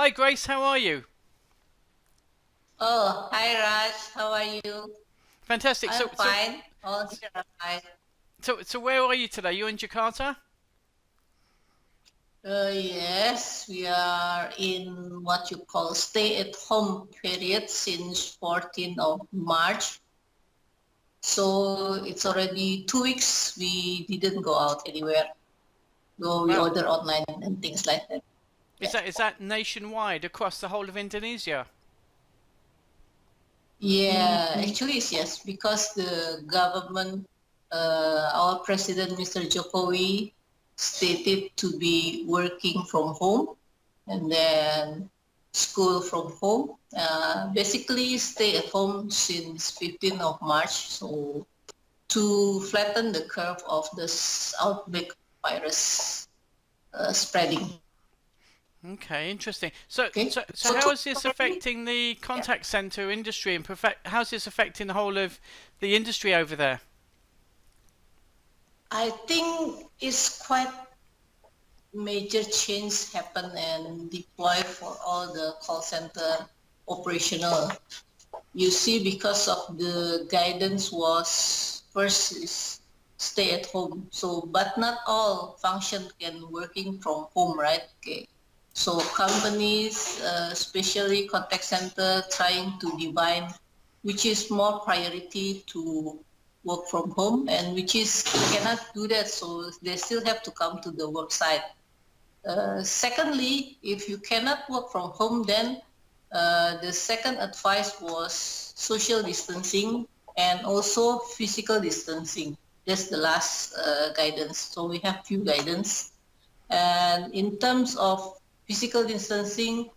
Hi Grace, how are you? Oh, hi Raj, how are you? Fantastic. I'm fine. All here are fine. So where are you today? You in Jakarta? Yes, we are in what you call stay-at-home period since 14th of March. So it's already 2 weeks. We didn't go out anywhere. So we Wow. order online and things like that. Is Yeah. that nationwide across the whole of Indonesia? Yeah, actually it's yes, because the government, our president, Mr. Jokowi, stated to be working from home and then school from home. Basically stay at home since 15th of March, so to flatten the curve of this outbreak virus spreading. Okay, interesting. So Okay, so so so how to is this affecting the yeah, contact center industry and how's this affecting the whole of the industry over there? I think it's quite major change happen and deploy for all the call center operational. You see, because of the guidance was first is stay at home. So, but not all function can working from home, right? Okay. So companies, especially contact center, trying to divine which is more priority to work from home and which is cannot do that. So they still have to come to the work site. Secondly, if you cannot work from home, then the second advice was social distancing and also physical distancing. That's the last guidance. So we have few guidance. And in terms of physical distancing,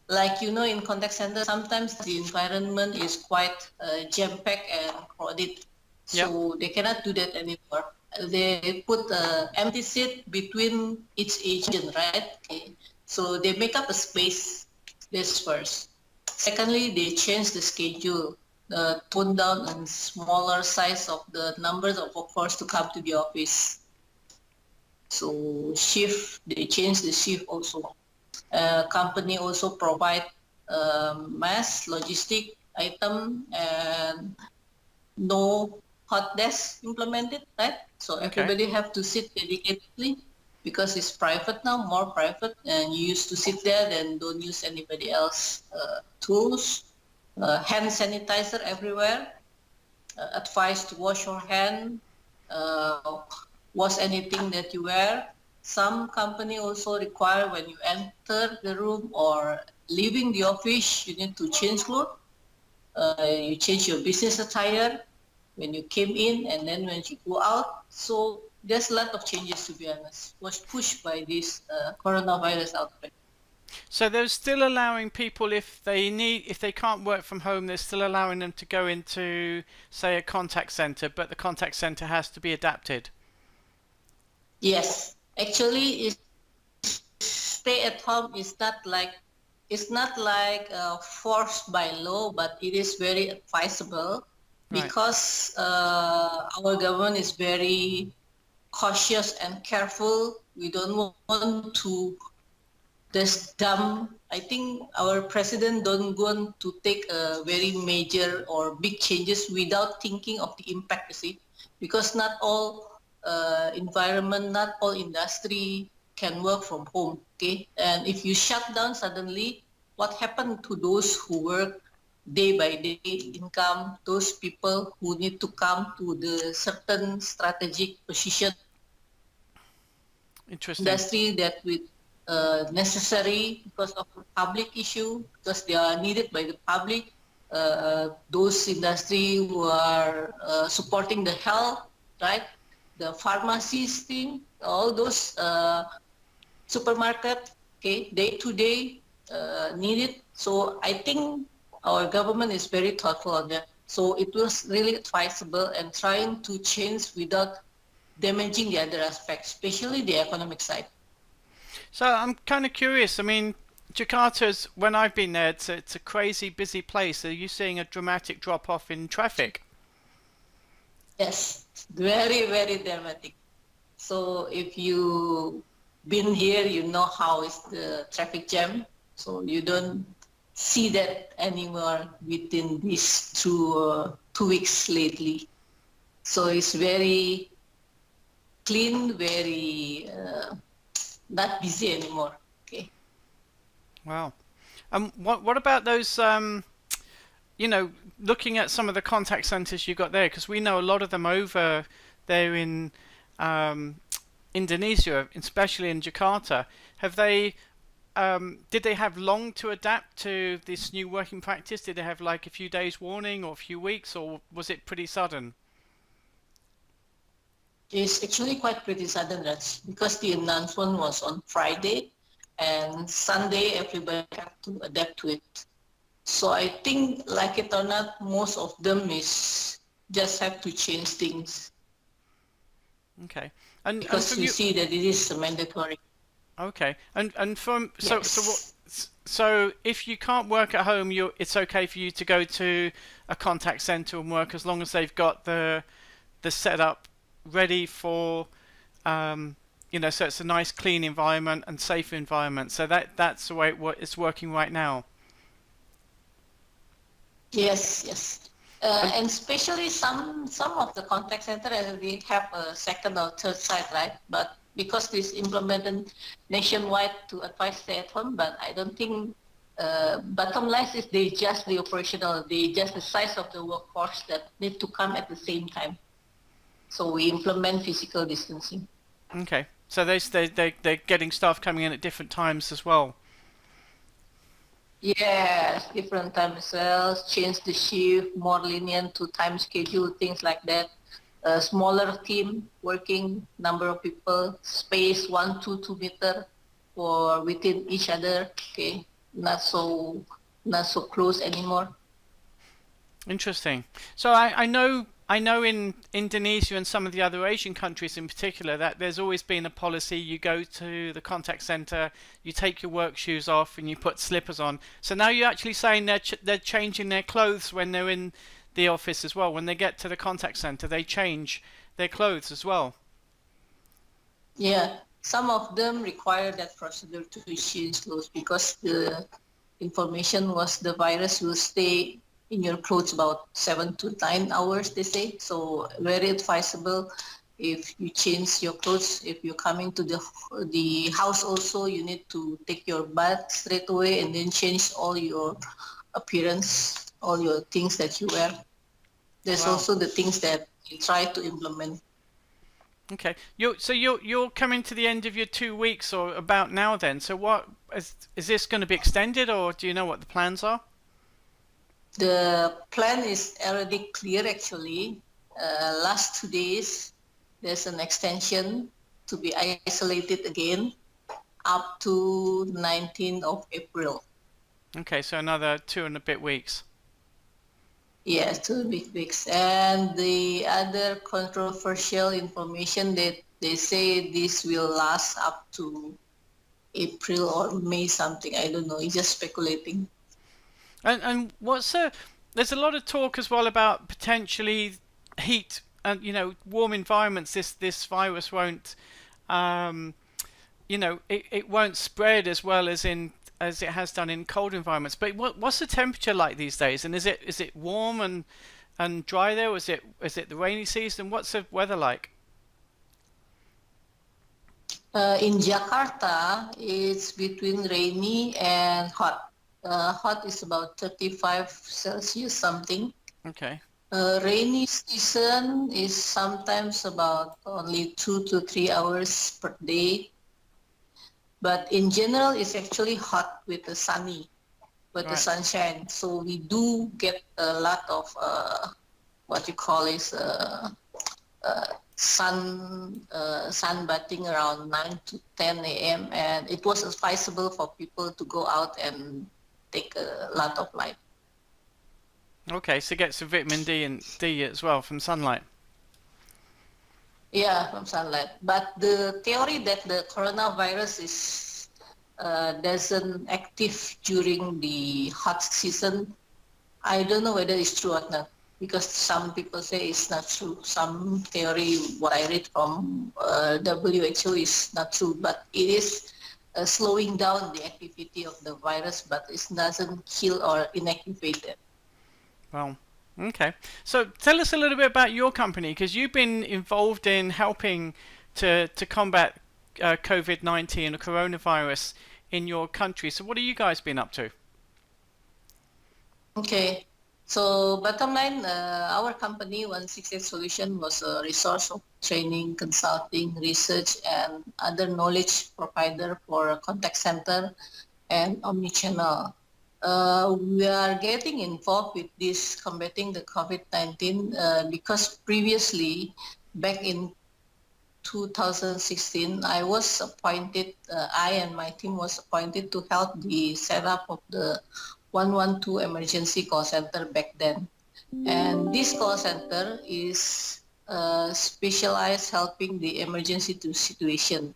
like you know, in contact center, sometimes the environment is quite jam-packed and crowded. Yep. So they cannot do that anymore. They put an empty seat between each agent, right? Okay. So they make up a space. This first. Secondly, they change the schedule, tone down and smaller size of the numbers of workforce to come to the office. So shift, they change the shift also. Company also provide mass logistic item and no hot desk implemented, right? So Okay. everybody have to sit dedicatedly because it's private now, more private, and you used to sit there, then don't use anybody else tools. Hand sanitizer everywhere. Advice to wash your hand, uh, wash anything that you wear. Some company also require when you enter the room or leaving the office, you need to change clothes. You change your business attire when you came in and then when you go out. So there's a lot of changes, to be honest, was pushed by this coronavirus outbreak. So they're still allowing people if they can't work from home, they're still allowing them to go into say a contact center, but the contact center has to be adapted. Yes, actually, stay at home is not like forced by law, but it is very advisable Right. because our government is very cautious and careful. We don't want to just dump. I think our president don't want to take a very major or big changes without thinking of the impact, you see, because not all environment, not all industry can work from home, okay? And if you shut down suddenly, what happened to those who work day by day income, those people who need to come to the certain strategic position Interesting. industry that with necessary because of the public issue, because they are needed by the public. Those industry who are supporting the health, right? The pharmacies thing, all those supermarket, okay, day to day needed. So I think our government is very thoughtful on that. So it was really advisable and trying to change without damaging the other aspects, especially the economic side. So I'm kind of curious. I mean, Jakarta's when I've been there, it's a crazy busy place. Are you seeing a dramatic drop off in traffic? Yes, very, very dramatic. So if you been here, you know how is the traffic jam. So you don't see that anymore within these 2 weeks lately. So it's very clean, very not busy anymore. Okay. Wow. What about those? Looking at some of the contact centers you got there, because we know a lot of them over there in um, Indonesia, especially in Jakarta. Have they? Did they have long to adapt to this new working practice? Did they have like a few days warning or a few weeks, or was it pretty sudden? It's actually quite pretty sudden, Raj, because the announcement was on Friday, and Sunday everybody had to adapt to it. So I think, like it or not, most of them is just have to change things Okay. And because from we you, see that it is mandatory. okay. And from Yes. so if you can't work at home, it's okay for you to go to a contact center and work as long as they've got the setup ready for so it's a nice clean environment and safe environment. So that's the way it's working right now. Yes, yes. And And especially some of the contact center we have a second or third site, right? But because this implemented nationwide to advise stay at home, but I don't think bottom line is they just the operational, they just the size of the workforce that need to come at the same time. So we implement physical distancing. okay. So they're getting staff coming in at different times as well. Yes, different time as well, change the shift, more lenient to time schedule, things like that. A smaller team working, number of people, space 1 to 2 meter for within each other. Okay, not so close anymore. Interesting. So I know in Indonesia and some of the other Asian countries in particular that there's always been a policy. You go to the contact center, you take your work shoes off, and you put slippers on. So now you're actually saying they're changing their clothes when they're in the office as well. When they get to the contact center, they change their clothes as well. Yeah, some of them require that procedure to change clothes because the information was the virus will stay in your clothes about 7 to 9 hours, they say. So very advisable if you change your clothes. If you're coming to the house also, you need to take your bath straight away and then change all your appearance, all your things that you wear. There's Wow. also the things that you try to implement. Okay. You're coming to the end of your 2 weeks or about now then. So what is this going to be extended, or do you know what the plans are? The plan is already clear actually. Last 2 days, there's an extension to be isolated again up to 19th of April. Okay, so another 2 and a bit weeks. Yes, 2 big weeks. And the other controversial information that they say this will last up to April or May something. I don't know. It's just speculating. And there's a lot of talk as well about potentially heat and warm environments. This virus won't um, it won't spread as well as it has done in cold environments. But what's the temperature like these days? And is it warm and dry there? Or is it the rainy season? What's the weather like? In Jakarta, it's between rainy and hot. Hot is about 35 Celsius something. Okay. Rainy season is sometimes about only 2 to 3 hours per day. But in general, it's actually hot with the Right. sunshine. So we do get a lot of what you call is sunbathing around 9 to 10 a.m. and it was advisable for people to go out and take a lot of light. Okay, so get some vitamin D as well from sunlight. Yeah, from sunlight. But the theory that the coronavirus is doesn't active during the hot season, I don't know whether it's true or not. Because some people say it's not true. Some theory, what I read from WHO is not true, but it is slowing down the activity of the virus, but it doesn't kill or inactivate them. Well, okay. So tell us a little bit about your company, because you've been involved in helping to combat COVID-19 or coronavirus in your country. So what have you guys been up to? Okay. So bottom line, our company, 168Solution, was a resource of training, consulting, research, and other knowledge provider for a contact center and omnichannel. We are getting involved with this combating the COVID-19 because previously, back in 2016, I and my team was appointed to help the setup of the 112 emergency call center back then. And this call center is specialized helping the emergency situation.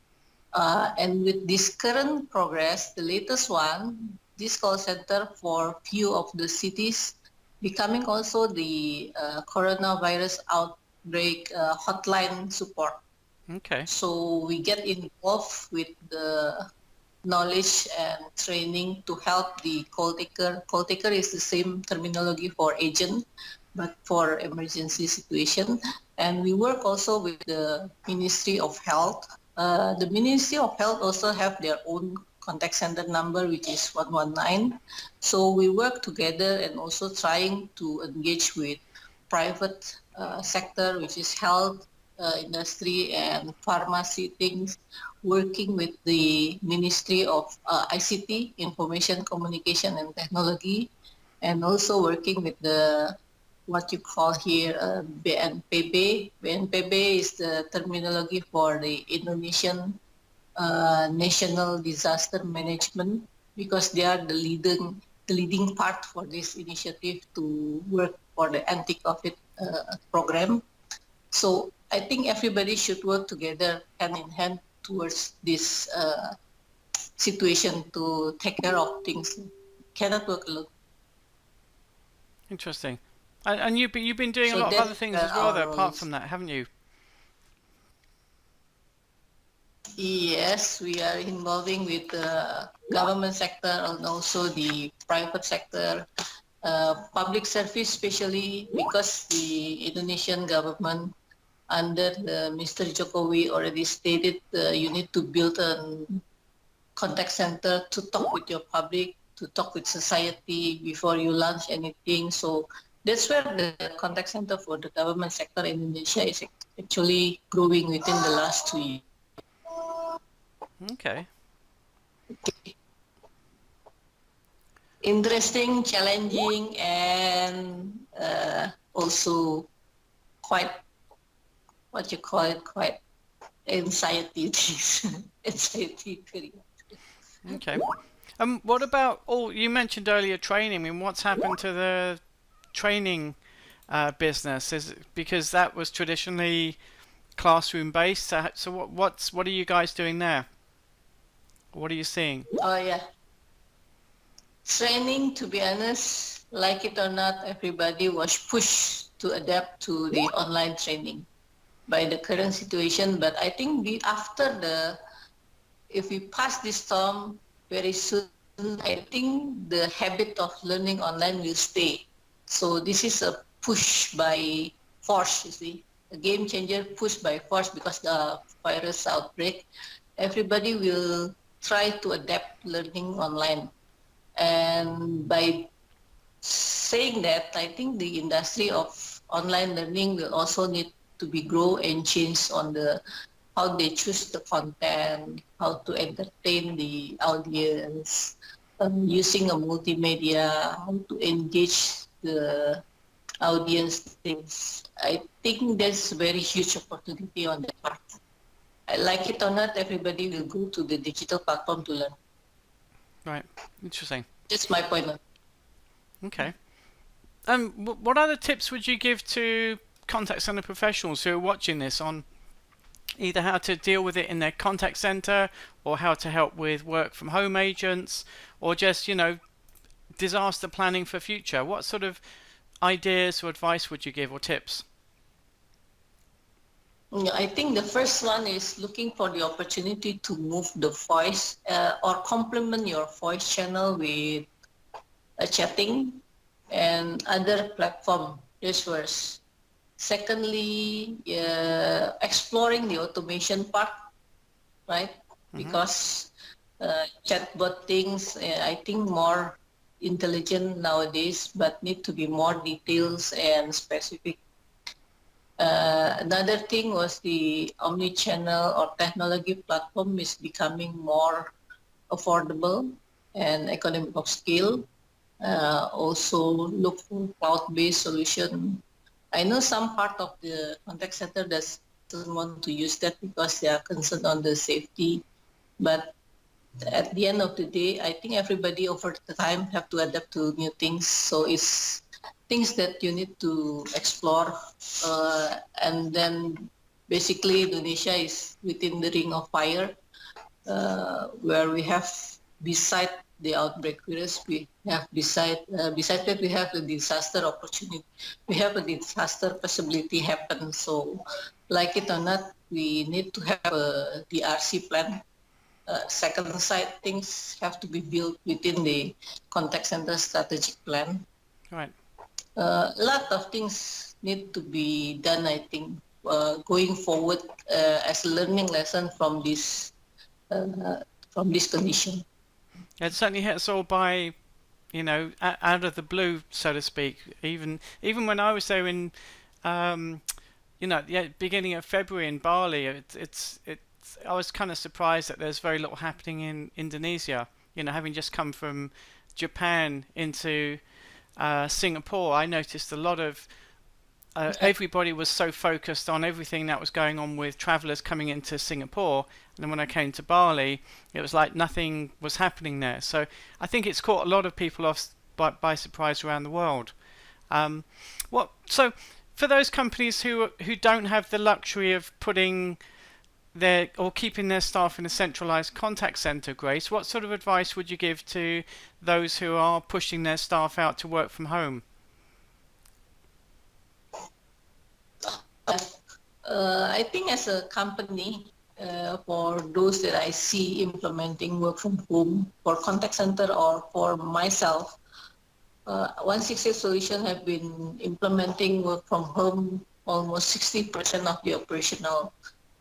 And with this current progress, the latest one, this call center for few of the cities becoming also the coronavirus outbreak hotline support. Okay. So we get involved with the knowledge and training to help the call taker. Call taker is the same terminology for agent, but for emergency situation. And we work also with the Ministry of Health. The Ministry of Health also have their own contact center number, which is 119. So we work together and also trying to engage with private sector, which is health, industry and pharmacy things, working with the Ministry of ICT, Information Communication and Technology, and also working with the what you call here BNPB. BNPB is the terminology for the Indonesian National Disaster Management, because they are the leading part for this initiative to work for the anti-COVID program. So I think everybody should work together hand in hand towards this situation to take care of things. Cannot work alone. Interesting. And you've been doing a So lot of that other things as well, though, our apart roles. from that, haven't you? Yes, we are involving with the government sector and also the private sector, public service, especially because the Indonesian government under Mr. Jokowi already stated you need to build a contact center to talk with your public, to talk with society before you launch anything. So that's where the contact center for the government sector in Indonesia is actually growing within the last 2 years. Okay. Interesting, challenging, and also quite, what you call it, quite anxiety period. Okay. What about you mentioned earlier training? I mean, what's happened to the training business? Is it because that was traditionally classroom based? So what are you guys doing there? What are you seeing? Oh yeah, training. To be honest, like it or not, everybody was pushed to adapt to the online training by the current situation. But I think if we pass this storm very soon, I think the habit of learning online will stay. So this is a push by force, you see, a game changer push by force because the virus outbreak. Everybody will try to adapt learning online. And by saying that, I think the industry of online learning will also need to be grow and change on how they choose the content, how to entertain the audience, using a multimedia, how to engage the audience things. I think there's a very huge opportunity on that part. Like it or not, everybody will go to the digital platform to learn. Right. Interesting. That's my point. Okay. What other tips would you give to contact center professionals who are watching this on either how to deal with it in their contact center, or how to help with work from home agents, or just, disaster planning for future? What sort of ideas or advice would you give, or tips? Yeah, I think the first one is looking for the opportunity to move the voice or complement your voice channel with chatting and other platform resource. Secondly, exploring the automation part, right? Hmm. Because chatbot things, I think more intelligent nowadays, but need to be more details and specific. Another thing was the omni-channel or technology platform is becoming more affordable and economic of scale. Also look for cloud-based solution. I know some part of the contact center doesn't want to use that because they are concerned on the safety. But at the end of the day, I think everybody over the time have to adapt to new things. So it's things that you need to explore. And then basically Indonesia is within the ring of fire, where we have beside the outbreak virus, we have beside that we have the disaster opportunity. We have a disaster possibility happen. So like it or not, we need to have a DRC plan. Second side, things have to be built within the contact center strategic plan. Right. A lot of things need to be done, I think, going forward as a learning lesson uh, from this condition. It certainly hit us all by, out of the blue, so to speak. Even when I was there in, um, yeah, beginning of February in Bali, it's. I was kind of surprised that there's very little happening in Indonesia. Having just come from Japan into Singapore, I noticed a lot of everybody was so focused on everything that was going on with travelers coming into Singapore. And then when I came to Bali, it was like nothing was happening there. So I think it's caught a lot of people off by surprise around the world. Um, so for those companies who don't have the luxury of putting their or keeping their staff in a centralized contact center, Grace, what sort of advice would you give to those who are pushing their staff out to work from home? I think as a company, for those that I see implementing work from home for contact center or for myself, 168 Solution have been implementing work from home almost 60% of the operational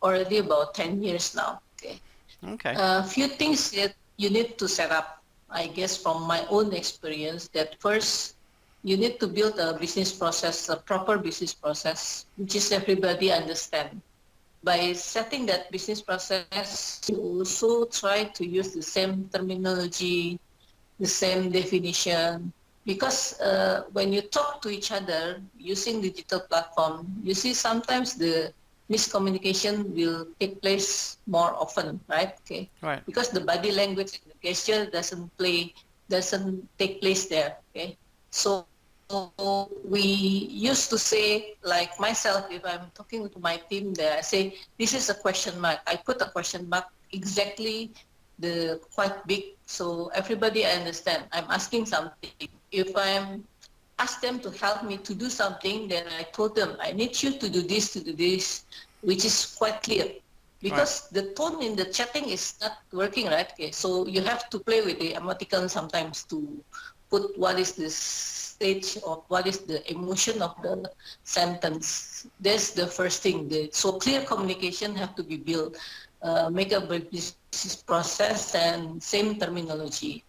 already about 10 years now. Okay. Okay. A few things that you need to set up, I guess from my own experience, that first you need to build a business process, a proper business process, which is everybody understand. By setting that business process, you also try to use the same terminology, the same definition, because when you talk to each other using digital platform, you see sometimes the miscommunication will take place more often, right? Okay, Right. because the body language and the gesture doesn't take place there. Okay, so we used to say, like myself, if I'm talking to my team there, I say this is a question mark. I put a question mark exactly the quite big, so everybody understand I'm asking something. If I'm ask them to help me to do something, then I told them I need you to do this, which is quite clear. Right. Because the tone in the chatting is not working, right? Okay, so you have to play with the emoticon sometimes to put what is the stage of what is the emotion of the sentence. That's the first thing. So clear communication have to be built. Make a business process and same terminology.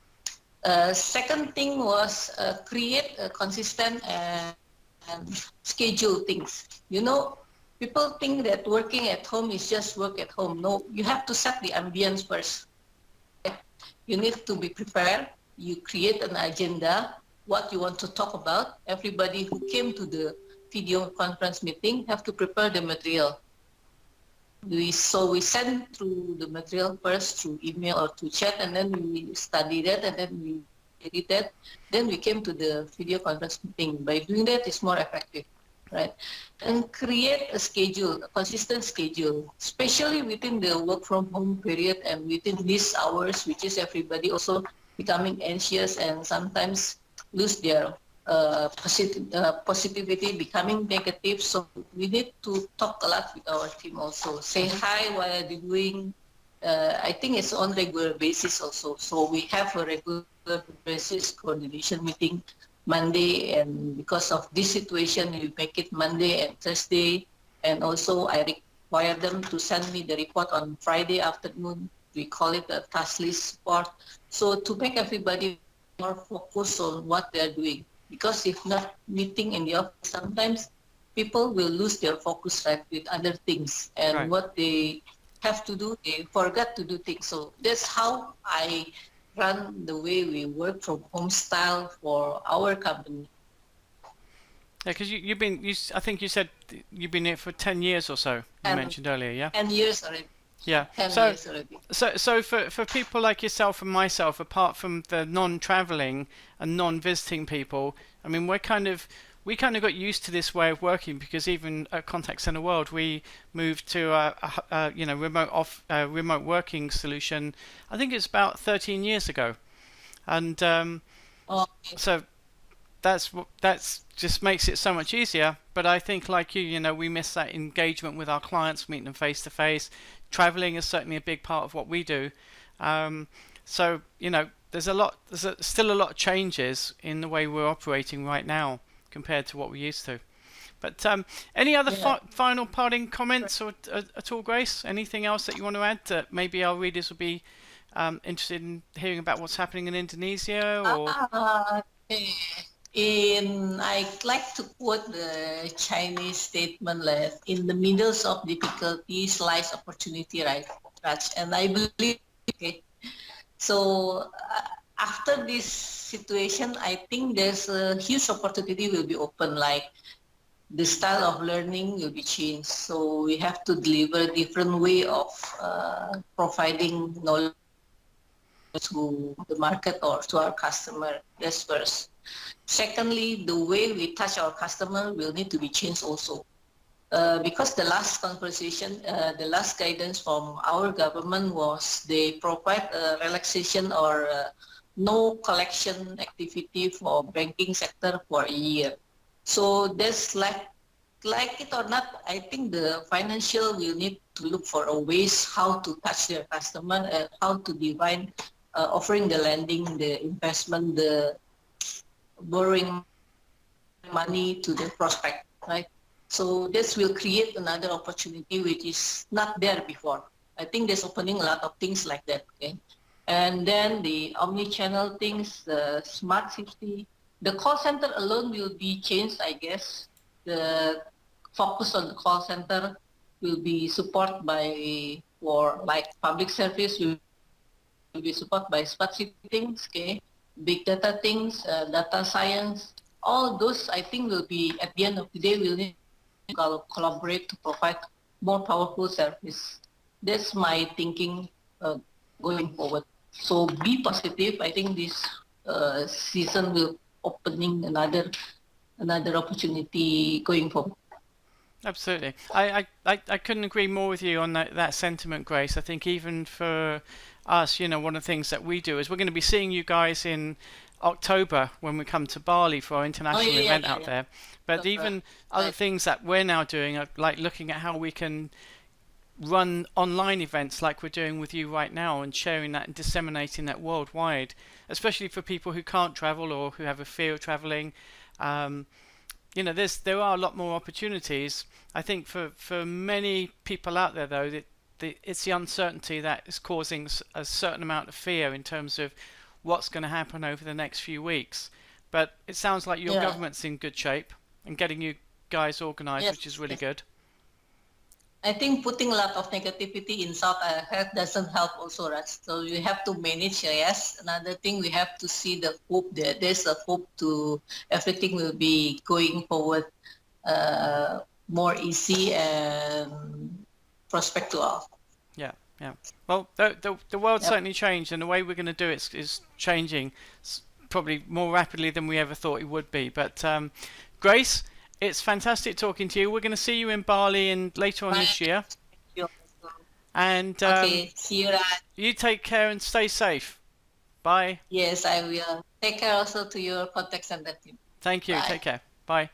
Second thing was create a consistent and schedule things. People think that working at home is just work at home. No, you have to set the ambience first. You need to be prepared. You create an agenda, what you want to talk about. Everybody who came to the video conference meeting have to prepare the material. We send through the material first through email or through chat, and then we study that, and then we edit that. Then we came to the video conference meeting. By doing that, it's more effective, right? And create a schedule, a consistent schedule, especially within the work from home period and within these hours, which is everybody also becoming anxious and sometimes lose their positivity becoming negative. So we need to talk a lot with our team also. Say hi, what are they doing? I think it's on regular basis also. So we have a regular basis coordination meeting Monday, and because of this situation, we make it Monday and Thursday. And also I require them to send me the report on Friday afternoon. We call it a task list report. So to make everybody more focused on what they're doing. Because if not meeting in the office, sometimes people will lose their focus, right, with other things, and Right. what they have to do, they forget to do things. So that's how I run the way we work from home style for our company. Yeah, because you've been, I think you said you've been here for 10 years or so, you And mentioned earlier, yeah? 10 years already. Yeah. 10 So, years already. so for people like yourself and myself, apart from the non-traveling and non-visiting people, I mean, we kind of got used to this way of working because even at Contact Center World, we moved to remote working solution. I think it's about 13 years ago, and Okay. so that's just makes it so much easier. But I think, like you know, we miss that engagement with our clients, meeting them face to face. Traveling is certainly a big part of what we do. Um, so you know, still a lot of changes in the way we're operating right now compared to what we used to. But any other Yeah. final parting comments or at all, Grace? Anything else that you want to add that maybe our readers will be interested in hearing about what's happening in Indonesia or? Okay. I like to quote the Chinese statement like, in the middle of difficulties lies opportunity, right, Raj? And I believe, okay, so after this situation, I think there's a huge opportunity will be open, like the style of learning will be changed. So we have to deliver different way of providing knowledge to the market or to our customer. That's first. Secondly, the way we touch our customer will need to be changed also. Because the last conversation, the last guidance from our government was they provide a relaxation or no collection activity for banking sector for a year. So that's like it or not, I think the financial will need to look for a ways how to touch their customer, how to divine offering the lending, the investment, the borrowing money to the prospect, right? So this will create another opportunity which is not there before. I think there's opening a lot of things like that, okay? And then the omni-channel things, the smart city, the call center alone will be changed, I guess. The focus on the call center will be supported by, for like public service will be supported by smart city things, okay? Big data things, data science, all those I think will be, at the end of the day, we'll need to collaborate to provide more powerful service. That's my thinking going forward. So be positive. I think this season will opening another opportunity going forward. Absolutely. I couldn't agree more with you on that sentiment, Grace. I think even for us, you know, one of the things that we do is we're going to be seeing you guys in October when we come to Bali for our international event out there. But even other things that we're now doing are like looking at how we can run online events like we're doing with you right now and sharing that and disseminating that worldwide, especially for people who can't travel or who have a fear of traveling. You know, there are a lot more opportunities. I think for many people out there, though, it's the uncertainty that is causing a certain amount of fear in terms of what's going to happen over the next few weeks. But it sounds like your government's in good shape and getting you guys organised, which is really good. I think putting a lot of negativity in South health doesn't help also, right? So you have to manage, yes. Another thing, we have to see the hope there. There's a hope to everything will be going forward more easy and prospect to all. Yeah, yeah. Well, the world certainly changed, and the way we're going to do it is changing probably more rapidly than we ever thought it would be. But Grace, it's fantastic talking to you. We're going to see you in Bali later on this year. And okay, see you. You take care and stay safe. Bye. Yes, I will. Take care also to your contact center team. Thank you. Bye. Take care. Bye.